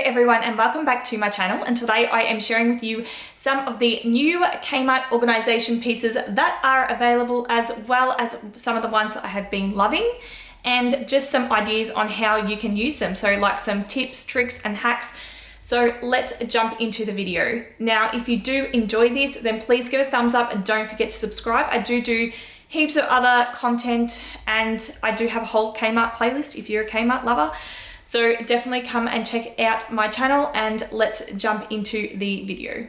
Everyone, and welcome back to my channel. And today I am sharing with you some of the new Kmart organization pieces that are available, as well as some of the ones that I have been loving, and just some ideas on how you can use them. So like some tips, tricks and hacks. So let's jump into the video. Now, if you do enjoy this, then please give a thumbs up and don't forget to subscribe. I do heaps of other content, and I do have a whole Kmart playlist if you're a Kmart lover. So definitely come and check out my channel, and let's jump into the video.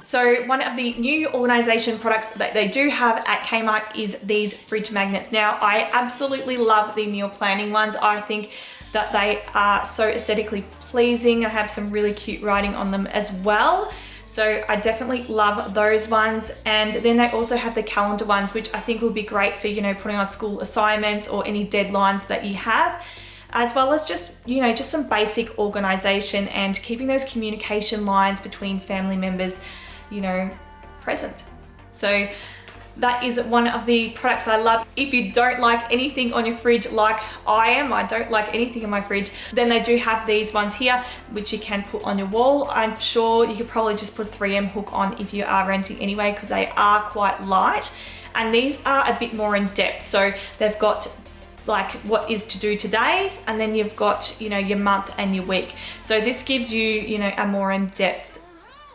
So one of the new organization products that they do have at Kmart is these fridge magnets. Now, I absolutely love the meal planning ones. I think that they are so aesthetically pleasing. I have some really cute writing on them as well. So I definitely love those ones. And then they also have the calendar ones, which I think will be great for, putting on school assignments or any deadlines that you have, as well as just, just some basic organization and keeping those communication lines between family members, present. So that is one of the products I love. If you don't like anything on your fridge like I don't like anything in my fridge, then they do have these ones here, which you can put on your wall. I'm sure you could probably just put a 3M hook on if you are renting anyway, because they are quite light. And these are a bit more in depth. So they've got like what is to do today, and then you've got, your month and your week. So this gives you, a more in-depth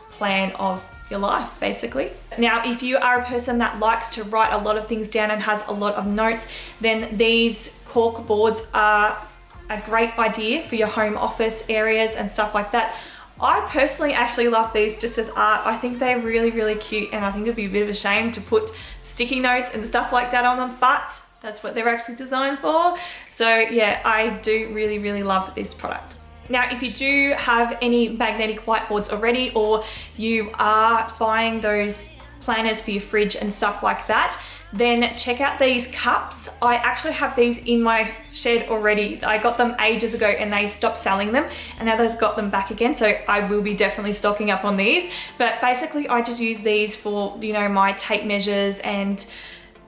plan of your life, basically. Now, if you are a person that likes to write a lot of things down and has a lot of notes, then these cork boards are a great idea for your home office areas and stuff like that. I personally actually love these just as art. I think they're really, really cute, and I think it'd be a bit of a shame to put sticky notes and stuff like that on them, but that's what they're actually designed for. So yeah, I do really, really love this product. Now, if you do have any magnetic whiteboards already, or you are buying those planners for your fridge and stuff like that, then check out these cups. I actually have these in my shed already. I got them ages ago and they stopped selling them, and now they've got them back again. So I will be definitely stocking up on these. But basically I just use these for, my tape measures and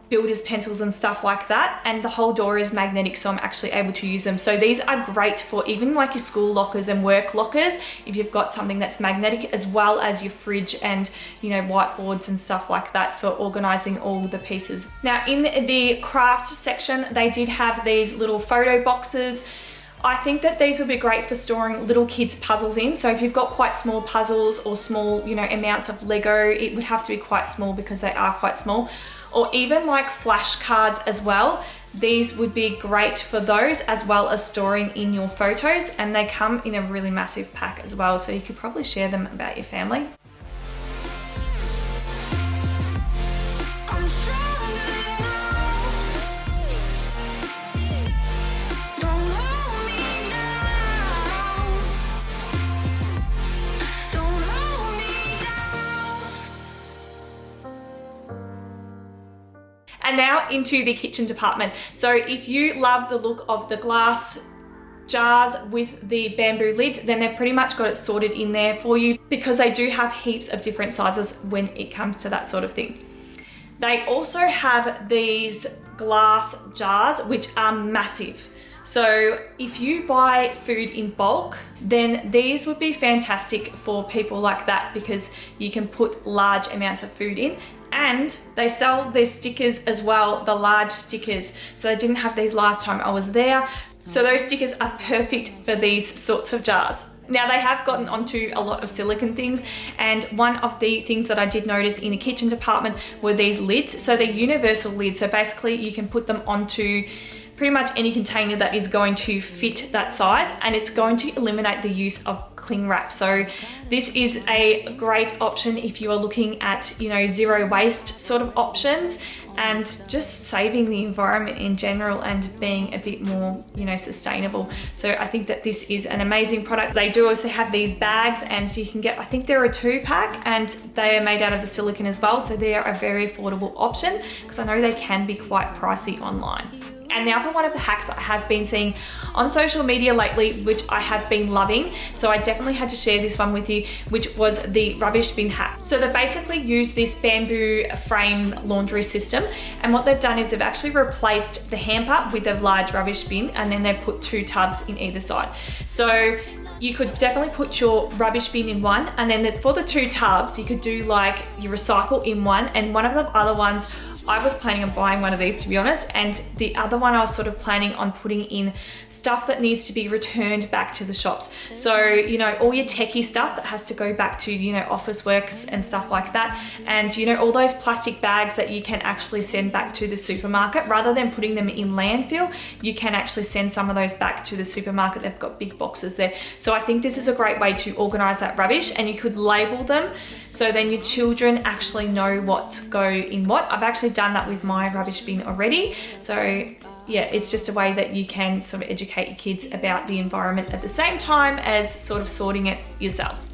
builder's pencils and stuff like that, and the whole door is magnetic, so I'm actually able to use them. So these are great for even like your school lockers and work lockers, if you've got something that's magnetic, as well as your fridge and whiteboards and stuff like that for organizing all the pieces. Now, in the crafts section, they did have these little photo boxes. I think that these would be great for storing little kids' puzzles in. So if you've got quite small puzzles or small, amounts of Lego, it would have to be quite small because they are quite small. Or even like flashcards as well. These would be great for those, as well as storing in your photos. And they come in a really massive pack as well, so you could probably share them about your family. And now into the kitchen department. So if you love the look of the glass jars with the bamboo lids, then they've pretty much got it sorted in there for you, because they do have heaps of different sizes when it comes to that sort of thing. They also have these glass jars, which are massive. So if you buy food in bulk, then these would be fantastic for people like that, because you can put large amounts of food in. And they sell their stickers as well, the large stickers. So they didn't have these last time I was there. So those stickers are perfect for these sorts of jars. Now, they have gotten onto a lot of silicone things, and one of the things that I did notice in the kitchen department were these lids. So they're universal lids. So basically you can put them onto pretty much any container that is going to fit that size, and it's going to eliminate the use of cling wrap. So this is a great option if you are looking at, you know, zero waste sort of options and just saving the environment in general and being a bit more, you know, sustainable. So I think that this is an amazing product. They do also have these bags, and you can get, I think they're a 2-pack, and they are made out of the silicone as well. So they are a very affordable option, because I know they can be quite pricey online. And now for one of the hacks I have been seeing on social media lately, which I have been loving. So I definitely had to share this one with you, which was the rubbish bin hack. So they basically use this bamboo frame laundry system. And what they've done is they've actually replaced the hamper with a large rubbish bin, and then they've put 2 tubs in either side. So you could definitely put your rubbish bin in one, and then for the 2 tubs, you could do like your recycle in one, and one of the other ones, I was planning on buying one of these, to be honest, and the other one I was sort of planning on putting in stuff that needs to be returned back to the shops. So, you know, all your techie stuff that has to go back to, you know, office works and stuff like that. And, you know, all those plastic bags that you can actually send back to the supermarket, rather than putting them in landfill, you can actually send some of those back to the supermarket. They've got big boxes there. So I think this is a great way to organize that rubbish, and you could label them so then your children actually know what go in what. I've actually done that with my rubbish bin already. So yeah, it's just a way that you can sort of educate your kids about the environment at the same time as sort of sorting it yourself.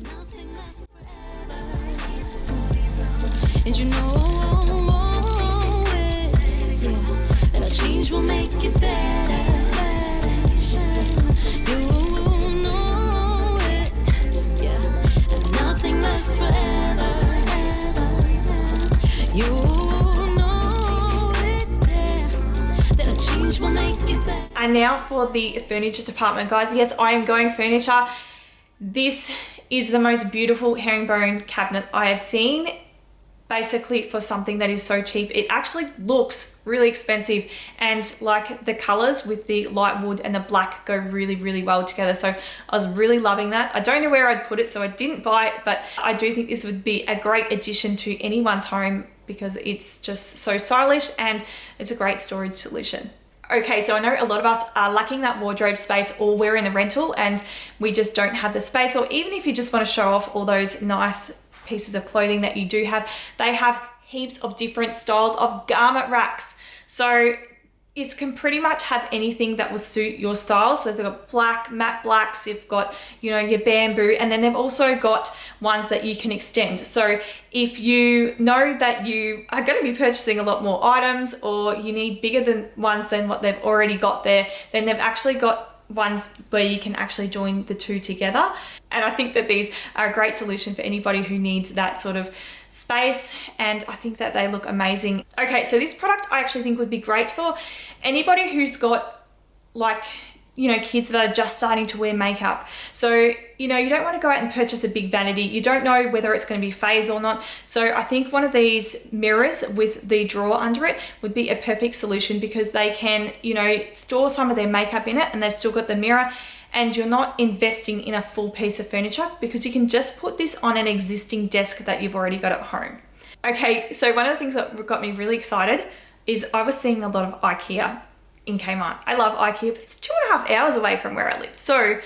And you know it, yeah, that a change will make it better. You know it, yeah, and nothing lasts forever. You know it, yeah, that a change will make it better. And now for the furniture department, guys. Yes, I am going furniture. This is the most beautiful herringbone cabinet I have seen. Basically, for something that is so cheap, it actually looks really expensive, and like the colors with the light wood and the black go really, really well together. So I was really loving that. I don't know where I'd put it, so I didn't buy it, but I do think this would be a great addition to anyone's home, because it's just so stylish and it's a great storage solution. Okay, so I know a lot of us are lacking that wardrobe space, or we're in a rental and we just don't have the space, or even if you just want to show off all those nice pieces of clothing that you do have, they have heaps of different styles of garment racks. So it can pretty much have anything that will suit your style. So they've got black, matte blacks, you've got, you know, your bamboo, and then they've also got ones that you can extend. So if you know that you are going to be purchasing a lot more items, or you need bigger than ones than what they've already got there, then they've actually got ones where you can actually join the 2 together. And I think that these are a great solution for anybody who needs that sort of space, and I think that they look amazing. Okay, so this product I actually think would be great for anybody who's got, like, you know, kids that are just starting to wear makeup. So, you know, you don't want to go out and purchase a big vanity. You don't know whether it's going to be phase or not. So I think one of these mirrors with the drawer under it would be a perfect solution, because they can, you know, store some of their makeup in it, and they've still got the mirror, and you're not investing in a full piece of furniture, because you can just put this on an existing desk that you've already got at home. Okay, so one of the things that got me really excited is I was seeing a lot of IKEA in Kmart. I love IKEA, but it's 2.5 hours away from where I live. So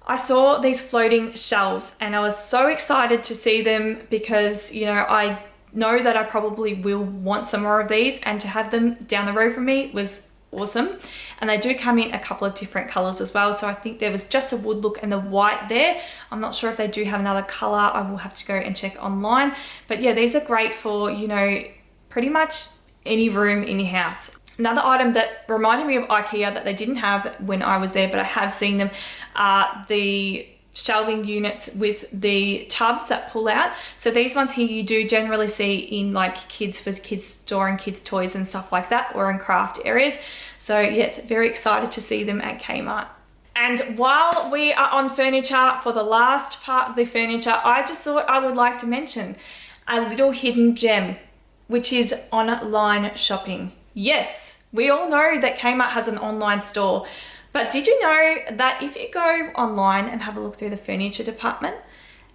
I saw these floating shelves, and I was so excited to see them, because, you know, I know that I probably will want some more of these, and to have them down the road from me was awesome. And they do come in a couple of different colors as well. So I think there was just a wood look and the white there. I'm not sure if they do have another color. I will have to go and check online. But yeah, these are great for, you know, pretty much any room in your house. Another item that reminded me of IKEA that they didn't have when I was there, but I have seen them, are the shelving units with the tubs that pull out. So these ones here you do generally see in like for kids storing kids toys and stuff like that, or in craft areas. So yes, very excited to see them at Kmart. And while we are on furniture, for the last part of the furniture, I just thought I would like to mention a little hidden gem, which is online shopping. Yes, we all know that Kmart has an online store, but did you know that if you go online and have a look through the furniture department,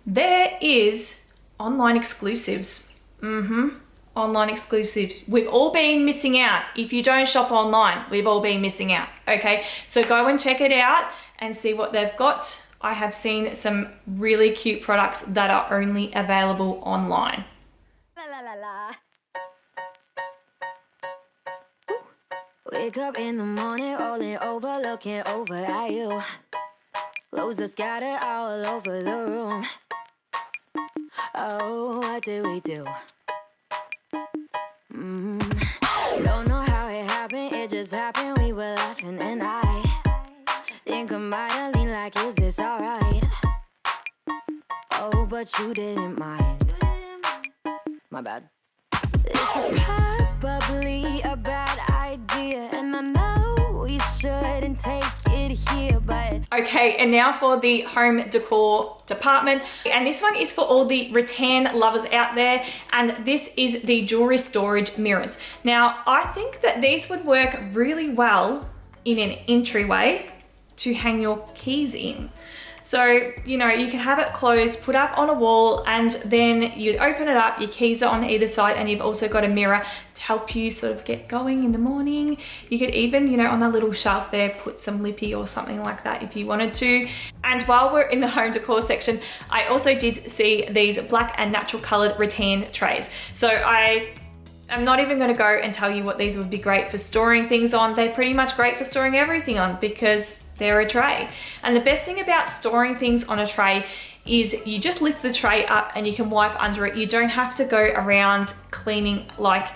there is online exclusives. online exclusives. We've all been missing out. If you don't shop online, we've all been missing out, okay? So go and check it out and see what they've got. I have seen some really cute products that are only available online. La la la la. Wake up in the morning, rolling over, looking over at you. Clothes are scattered all over the room. Oh, what did we do? Don't know how it happened, it just happened. We were laughing and I think I might have leaned like, is this alright? Oh, but you didn't mind. My bad. This is probably a bad idea, and I know we shouldn't take it here, but... Okay, and now for the home decor department. And this one is for all the rattan lovers out there. And this is the jewelry storage mirrors. Now, I think that these would work really well in an entryway to hang your keys in. So, you know, you can have it closed, put up on a wall, and then you'd open it up, your keys are on either side, and you've also got a mirror to help you sort of get going in the morning. You could even, you know, on the little shelf there, put some lippy or something like that if you wanted to. And while we're in the home decor section, I also did see these black and natural colored rattan trays. So I'm not even going to go and tell you what these would be great for storing things on. They're pretty much great for storing everything on because they're a tray. And the best thing about storing things on a tray is you just lift the tray up and you can wipe under it. You don't have to go around cleaning, like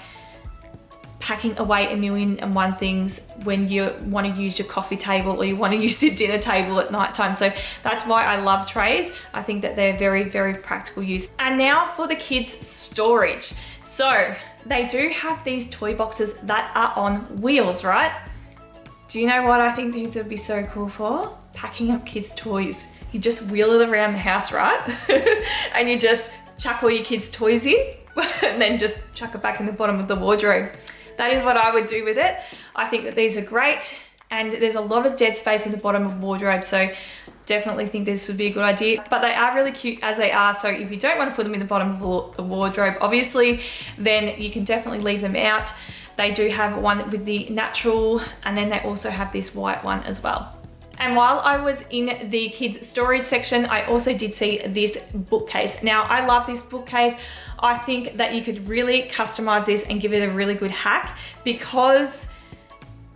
packing away 1,000,001 things when you want to use your coffee table or you want to use your dinner table at night time. So that's why I love trays. I think that they're very practical use. And now for the kids' storage. So they do have these toy boxes that are on wheels, right? Do you know what I think these would be so cool for? Packing up kids' toys. You just wheel it around the house, right? And you just chuck all your kids' toys in and then just chuck it back in the bottom of the wardrobe. That is what I would do with it. I think that these are great and there's a lot of dead space in the bottom of wardrobe, so definitely think this would be a good idea. But they are really cute as they are, so if you don't want to put them in the bottom of the wardrobe, obviously, then you can definitely leave them out. They do have one with the natural, and then they also have this white one as well. And while I was in the kids storage section, I also did see this bookcase. Now, I love this bookcase. I think that you could really customize this and give it a really good hack because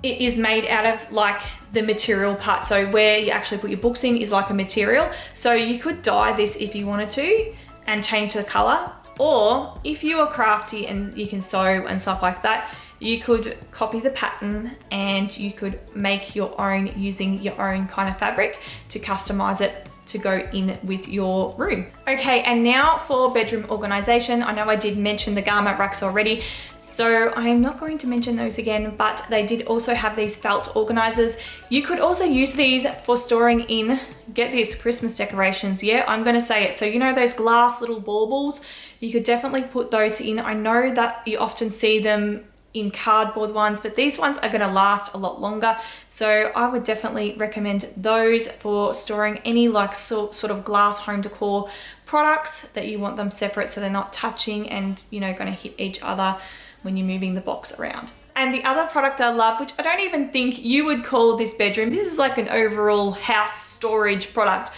it is made out of like the material part. So where you actually put your books in is like a material. So you could dye this if you wanted to and change the color. Or if you are crafty and you can sew and stuff like that, you could copy the pattern and you could make your own using your own kind of fabric to customize it to go in with your room. Okay, and now for bedroom organization. I know I did mention the garment racks already, so I am not going to mention those again, but they did also have these felt organizers. You could also use these for storing in, get this, Christmas decorations. Yeah, I'm gonna say it. So you know those glass little baubles? You could definitely put those in. I know that you often see them in cardboard ones, but these ones are gonna last a lot longer. So I would definitely recommend those for storing any like sort of glass home decor products that you want them separate so they're not touching and, you know, gonna hit each other when you're moving the box around. And the other product I love, which I don't even think you would call this bedroom, this is like an overall house storage product,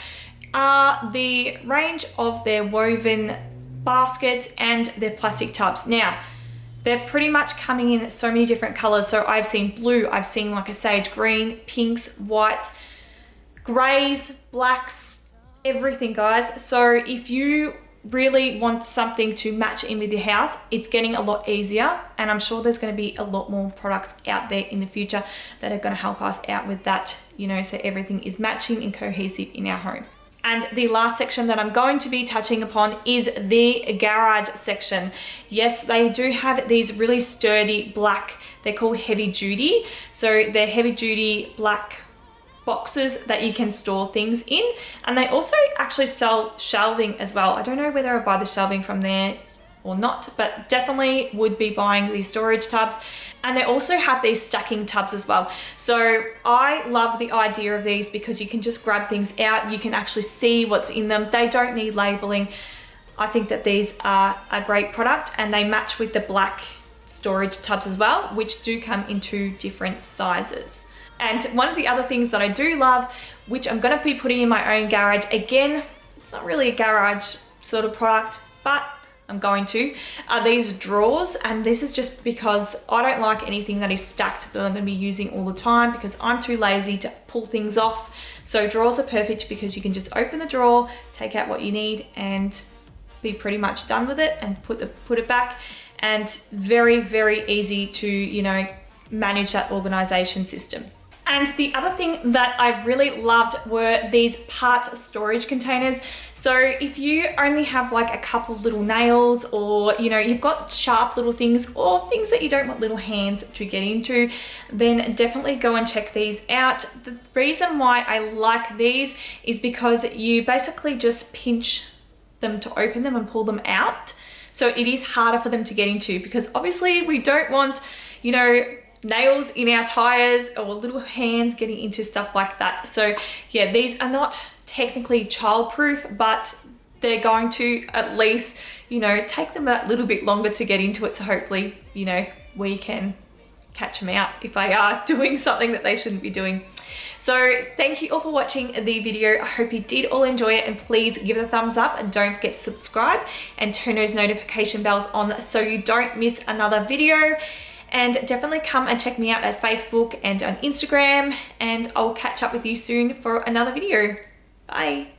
are the range of their woven baskets and their plastic tubs. Now, they're pretty much coming in so many different colors. So I've seen blue, I've seen like a sage green, pinks, whites, grays, blacks, everything, guys. So if you really want something to match in with your house, it's getting a lot easier, and I'm sure there's going to be a lot more products out there in the future that are going to help us out with that, you know, so everything is matching and cohesive in our home. And the last section that I'm going to be touching upon is the garage section. Yes, they do have these really sturdy black, they're called heavy duty. So they're heavy duty black boxes that you can store things in. And they also actually sell shelving as well. I don't know whether I buy the shelving from there or not, but definitely would be buying these storage tubs. And they also have these stacking tubs as well. So I love the idea of these because you can just grab things out. You can actually see what's in them. They don't need labeling. I think that these are a great product, and they match with the black storage tubs as well, which do come into different sizes. And one of the other things that I do love, which I'm going to be putting in my own garage, again, it's not really a garage sort of product, but I'm going to, are these drawers. And this is just because I don't like anything that is stacked that I'm going to be using all the time, because I'm too lazy to pull things off. So drawers are perfect because you can just open the drawer, take out what you need, and be pretty much done with it, and put it back. And very, very easy to, you know, manage that organization system. And the other thing that I really loved were these parts storage containers. So if you only have like a couple of little nails, or, you know, you've got sharp little things, or things that you don't want little hands to get into, then definitely go and check these out. The reason why I like these is because you basically just pinch them to open them and pull them out. So it is harder for them to get into, because obviously we don't want, you know, nails in our tires or little hands getting into stuff like that. So yeah, these are not technically child-proof, but they're going to at least, you know, take them a little bit longer to get into it. So hopefully, you know, we can catch them out if they are doing something that they shouldn't be doing. So thank you all for watching the video. I hope you did all enjoy it, and please give it a thumbs up, and don't forget to subscribe and turn those notification bells on so you don't miss another video. And definitely come and check me out at Facebook and on Instagram, and I'll catch up with you soon for another video. Bye.